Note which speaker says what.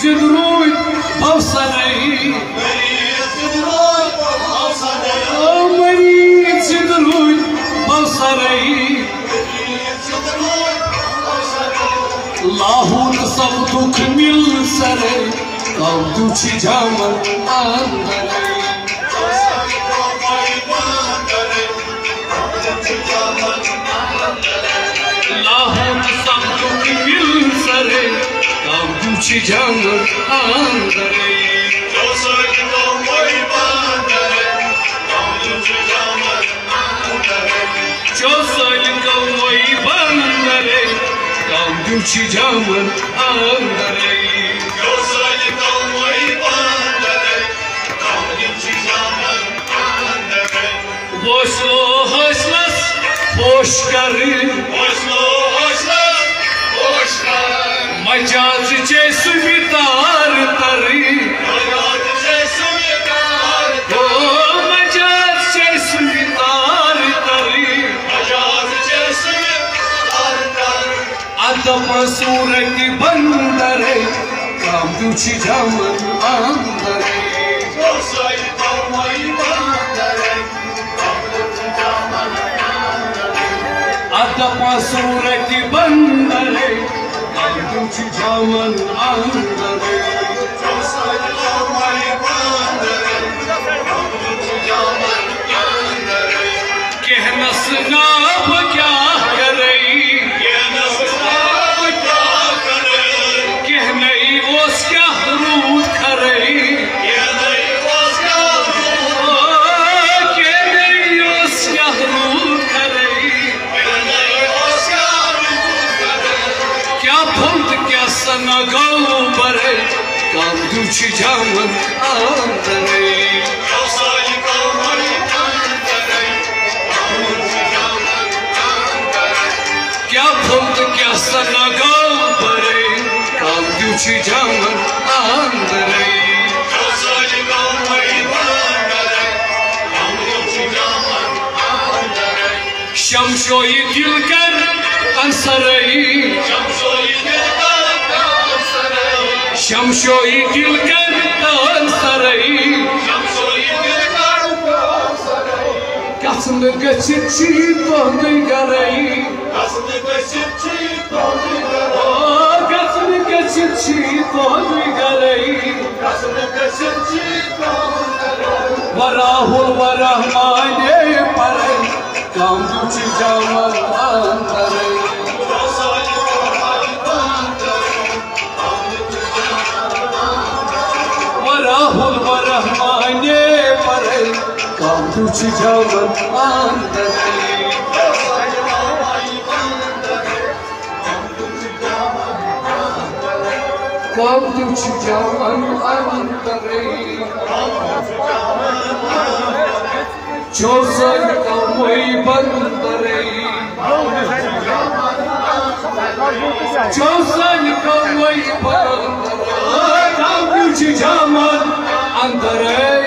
Speaker 1: zidrui bavsarai, Mari zidrui bavsarai, Lahut sab dukh mil sarai, Kam duchi jaman andarai. Lahut sab dukh mil sarai, Kam duchi jaman andarai. Duchi jaman andarai, Yosali kalmai bandarai, Duchi jaman andarai. Boşlo hoşlas, boş karı, boşlo hoşlas, boş karı. Macazı cesu bitar tarı, macazı cesu bitar tarı, macazı cesu bitar tarı, macazı cesu bitar tarı. Adama sureti bandare, Kam duchi jaman andare. Yosai kalmai bandare, Kam duchi jaman andare. Adama sureti bandare, Kam duchi jaman andare. Yosai kalmai bandare, Kam duchi jaman andare. Kehnas naab kya karei, Kam duchi jaman andarai, Yosai kalmai bandarai, Kam duchi jaman andarai. Kya phult kya sana gaubare, Kam duchi jaman andarai, Yosai kalmai bandarai, Kam duchi jaman andarai. Shamshoyi dilkar ansarai, Shamshoyi dilkar ansarai, Shamshoyi dilkar ansarai, Shamshoyi dilkar ansarai. Kasını geçirçi doğdu garai, Kasını geçirçi doğdu garai, Kasını geçirçi doğdu garai, Kasını geçirçi doğdu garai. Varahul varahmane parai, Kam duchi jaman andarai. Varahul varahmane parai, Kam duchi jaman andarai. Kam duchi jaman andarai. Yosai kalmai bandarai, Yosai kalmai bandarai, Kam duchi jaman andarai.